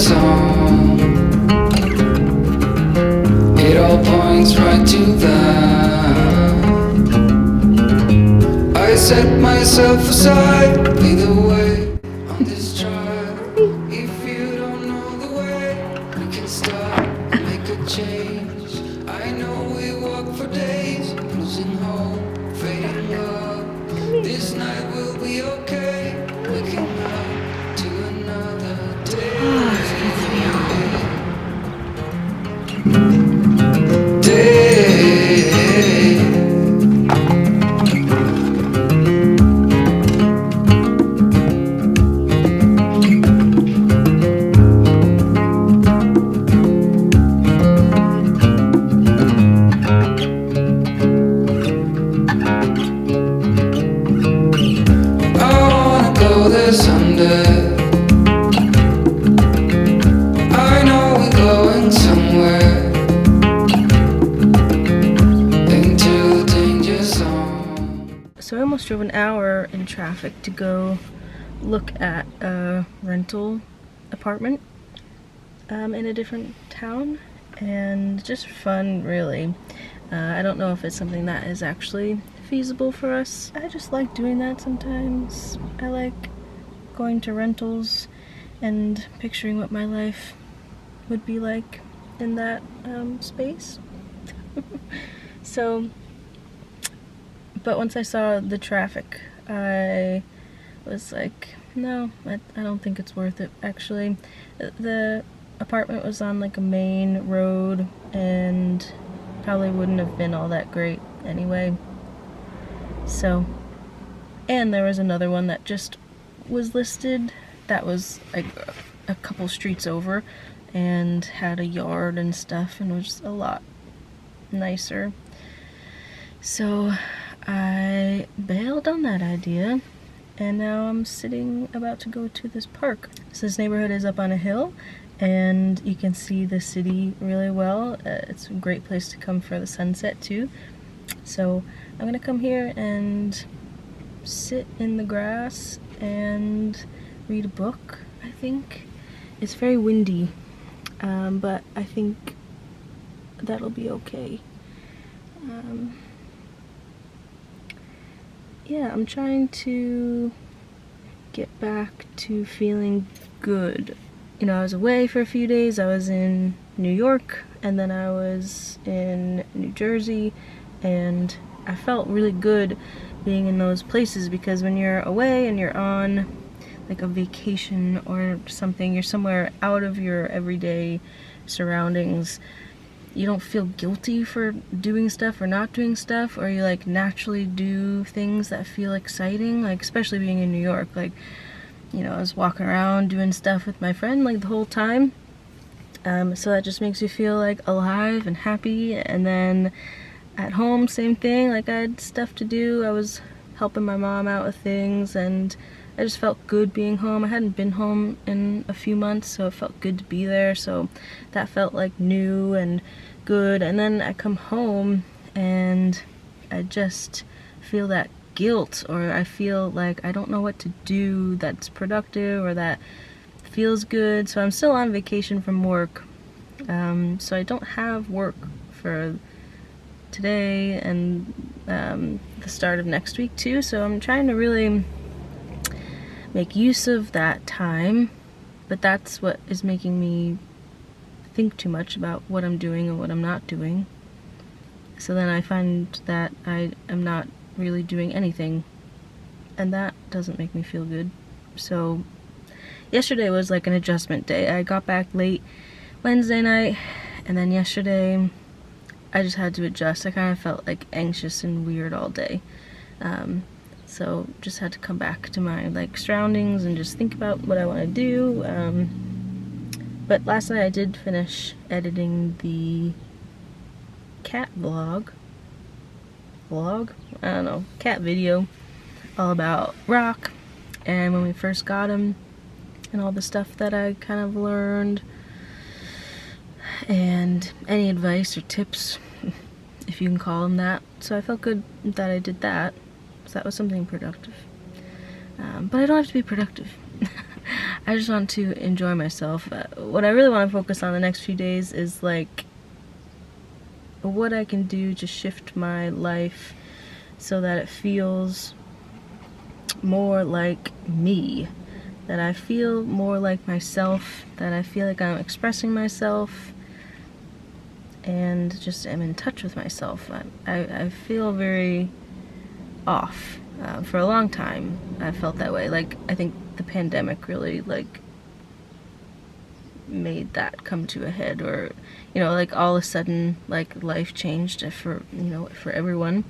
song. It all points right to that. I set myself aside, lead the way on this drive. If you don't know the way, we can start, make a change. I know we walk for days, losing hope, fading love. This night will be okay, waking up to another day. So I almost drove an hour in traffic to go look at a rental apartment in a different town, and just fun, really. I don't know if it's something that is actually feasible for us. I just like doing that sometimes. I like going to rentals and picturing what my life would be like in that space. So, but once I saw the traffic, I was like, no, I don't think it's worth it, actually. The apartment was on like a main road and probably wouldn't have been all that great anyway. So, and there was another one that just was listed that was like a couple streets over and had a yard and stuff and was a lot nicer. So I bailed on that idea, and now I'm sitting about to go to this park. So this neighborhood is up on a hill, and you can see the city really well. It's a great place to come for the sunset too. So I'm gonna come here and sit in the grass and read a book, I think. It's very windy, but I think that'll be okay. Yeah, I'm trying to get back to feeling good. You know, I was away for a few days. I was in New York, and then I was in New Jersey, and I felt really good being in those places, because when you're away and you're on like a vacation or something, you're somewhere out of your everyday surroundings, you don't feel guilty for doing stuff or not doing stuff, or you like naturally do things that feel exciting, like especially being in New York. Like, you know, I was walking around doing stuff with my friend like the whole time, so that just makes you feel like alive and happy. And then at home, same thing, like I had stuff to do. I was helping my mom out with things, and I just felt good being home. I hadn't been home in a few months, so it felt good to be there. So that felt like new and good. And then I come home and I just feel that guilt, or I feel like I don't know what to do that's productive or that feels good. So I'm still on vacation from work. So I don't have work for today and the start of next week too. So I'm trying to really make use of that time, but that's what is making me think too much about what I'm doing and what I'm not doing. So then I find that I am not really doing anything, and that doesn't make me feel good. So yesterday was like an adjustment day. I got back late Wednesday night, and then yesterday I just had to adjust. I kind of felt like anxious and weird all day. So just had to come back to my like surroundings and just think about what I want to do. But last night I did finish editing the cat vlog, I don't know, cat video, all about Rock and when we first got him and all the stuff that I kind of learned, and any advice or tips, if you can call them that. So I felt good that I did that. So that was something productive. But I don't have to be productive. I just want to enjoy myself. What I really want to focus on the next few days is like what I can do to shift my life so that it feels more like me, that I feel more like myself, that I feel like I'm expressing myself and just am in touch with myself. I feel very off. For a long time I felt that way. Like, I think the pandemic really like made that come to a head, or like all of a sudden like life changed for for everyone.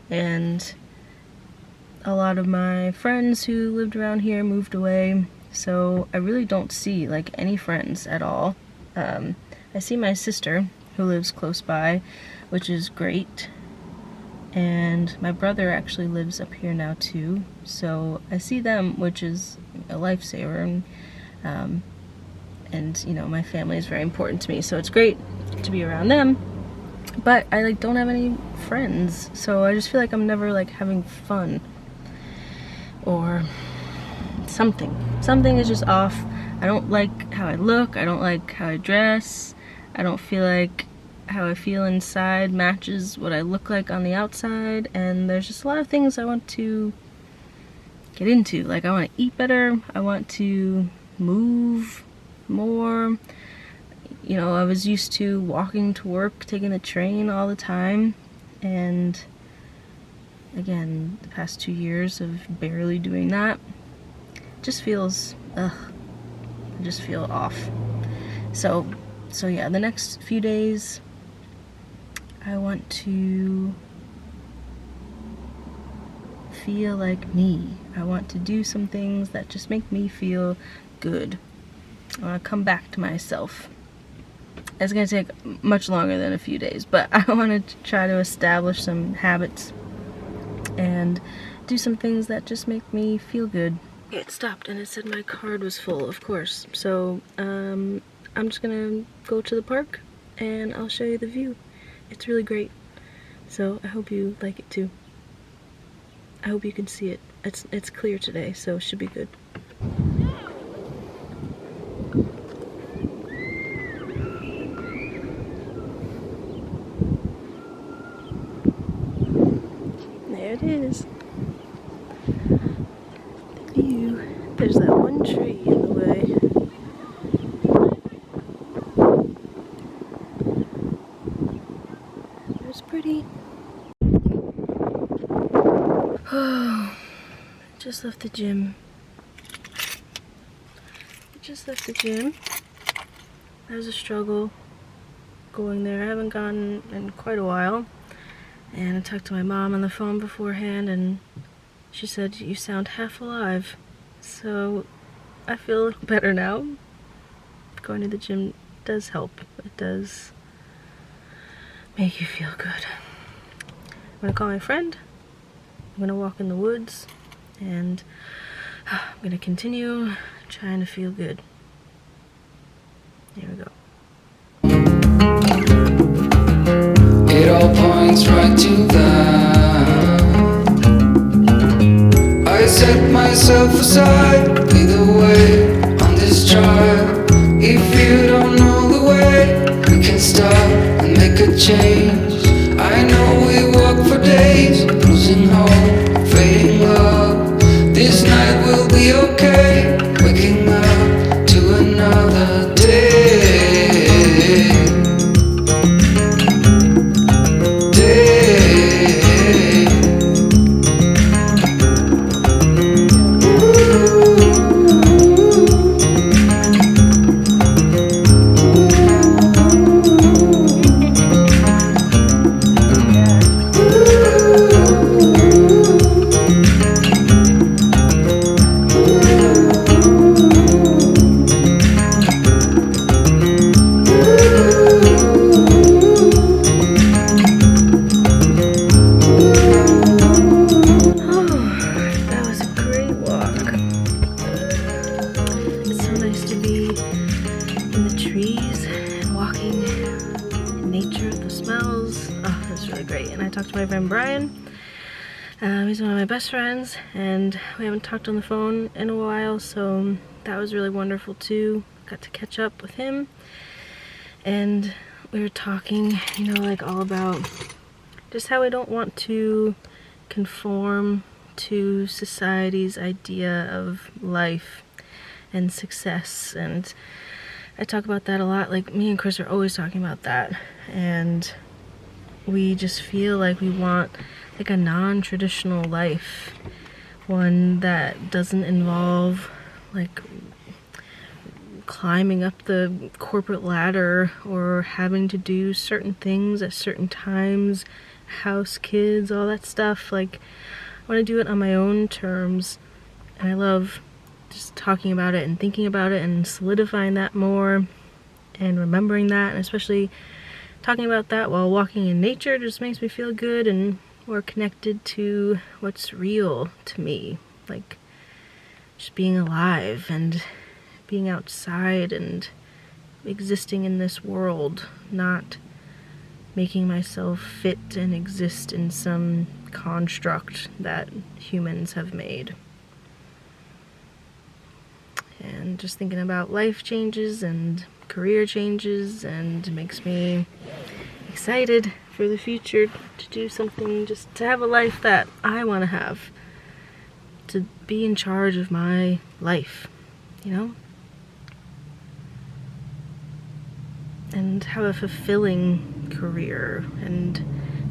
And a lot of my friends who lived around here moved away, so I really don't see like any friends at all. I see my sister who lives close by, which is great. And my brother actually lives up here now too, so I see them, which is a lifesaver. And my family is very important to me, so it's great to be around them. But I like don't have any friends, so I just feel like I'm never like having fun, or something is just off. I don't like how I look, I don't like how I dress, I don't feel like how I feel inside matches what I look like on the outside, and there's just a lot of things I want to get into. Like, I want to eat better, I want to move more. I was used to walking to work, taking the train all the time, and again, the past 2 years of barely doing that just feels, I just feel off. So yeah, the next few days I want to feel like me. I want to do some things that just make me feel good. I want to come back to myself. It's going to take much longer than a few days, but I want to try to establish some habits and do some things that just make me feel good. It stopped and it said my card was full, of course. So I'm just going to go to the park and I'll show you the view. It's really great. So I hope you like it too. I hope you can see it. It's clear today, so it should be good. There it is. The view. There's that one tree in the way. It's pretty. Oh, just left the gym. That was a struggle going there. I haven't gone in quite a while. And I talked to my mom on the phone beforehand, and she said, "You sound half alive." So I feel a little better now. Going to the gym does help. It does make you feel good. I'm gonna call my friend. I'm gonna walk in the woods, and I'm gonna continue trying to feel good. Here we go. It all points right to that. I set myself aside, lead the way on this trial. If you don't know the way, we can stop and make a change. I know we walk for days, losing hope, fading love. This night will be okay, waking up to another day. He's one of my best friends, and we haven't talked on the phone in a while, so that was really wonderful too. Got to catch up with him, and we were talking, you know, like all about just how I don't want to conform to society's idea of life and success, and I talk about that a lot. Like, me and Chris are always talking about that, and we just feel like we want like a non-traditional life, one that doesn't involve like climbing up the corporate ladder or having to do certain things at certain times, house, kids, all that stuff. Like, I want to do it on my own terms, and I love just talking about it and thinking about it and solidifying that more and remembering that, and especially talking about that while walking in nature just makes me feel good and more connected to what's real to me. Like, just being alive and being outside and existing in this world, not making myself fit and exist in some construct that humans have made. And just thinking about life changes and career changes, and it makes me excited for the future to do something, just to have a life that I want to have, to be in charge of my life, you know? And have a fulfilling career and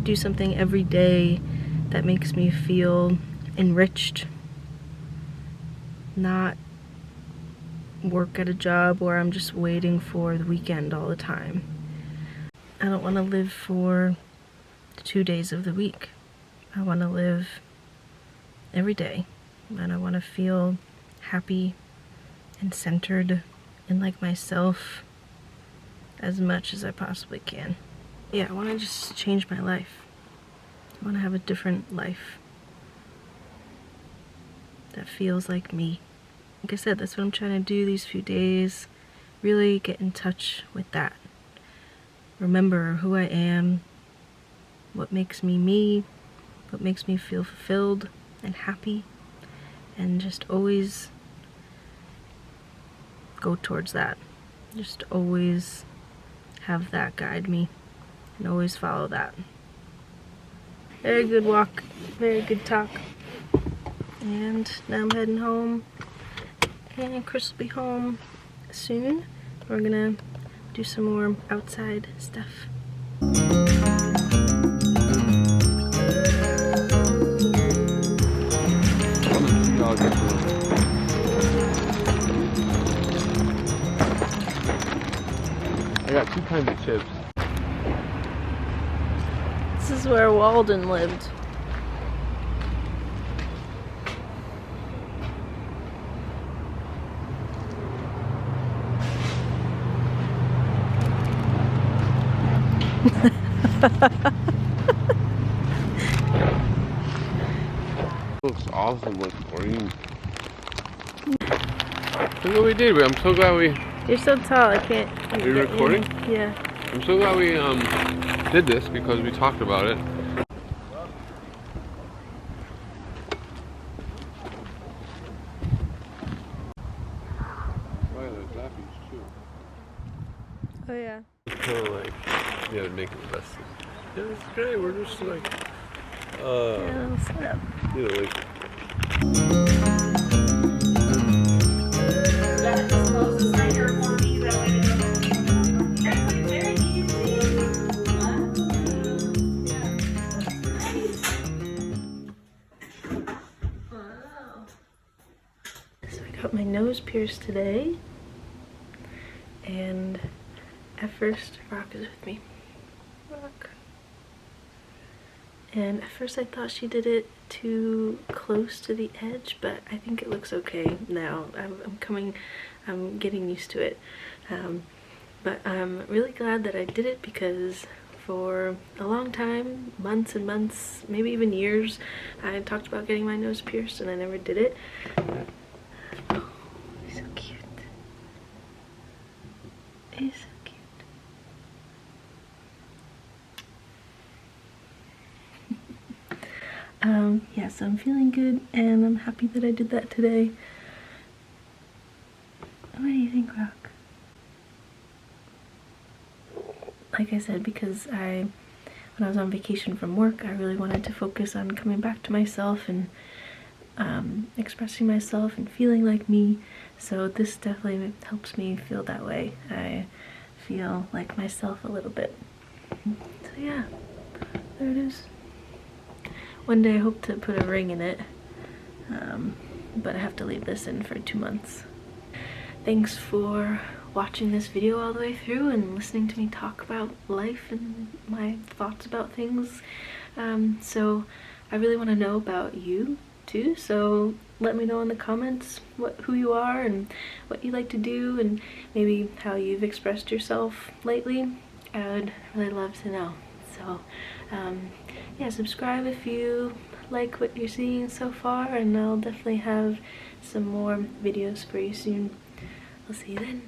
do something every day that makes me feel enriched, not work at a job where I'm just waiting for the weekend all the time. I don't want to live for 2 days of the week. I want to live every day, and I want to feel happy and centered and like myself as much as I possibly can. Yeah, I want to just change my life. I want to have a different life that feels like me. Like I said, that's what I'm trying to do these few days. Really get in touch with that. Remember who I am, what makes me me, what makes me feel fulfilled and happy, and just always go towards that. Just always have that guide me, and always follow that. Very good walk, very good talk. And now I'm heading home, and Chris will be home soon. We're gonna do some more outside stuff. I got 2 kinds of chips. This is where Walden lived. Looks awesome, looks green. Look what we did. I'm so glad we... You're so tall, I can't. Are you recording? Yeah. I'm so glad we did this because we talked about it. Oh yeah, there's zappies too. Oh yeah. It's kind of like, yeah, to make it the best. Yeah, it's great. We're just like, Yeah, set up. you know, like. So I got my nose pierced today, and at first, Rock is with me. Rock. And at first I thought she did it too close to the edge, but I think it looks okay now. I'm getting used to it. But I'm really glad that I did it, because for a long time, months and months, maybe even years, I talked about getting my nose pierced and I never did it. Oh, he's so cute. He's so cute. Yeah, so I'm feeling good and I'm happy that I did that today. What do you think, Rock? Like I said, because when I was on vacation from work, I really wanted to focus on coming back to myself and expressing myself and feeling like me. So this definitely helps me feel that way. I feel like myself a little bit. So yeah, there it is. One day I hope to put a ring in it, but I have to leave this in for 2 months. Thanks for watching this video all the way through and listening to me talk about life and my thoughts about things. So I really want to know about you too, so let me know in the comments who you are and what you like to do and maybe how you've expressed yourself lately. I would really love to know. So yeah, subscribe if you like what you're seeing so far, and I'll definitely have some more videos for you soon. I'll see you then.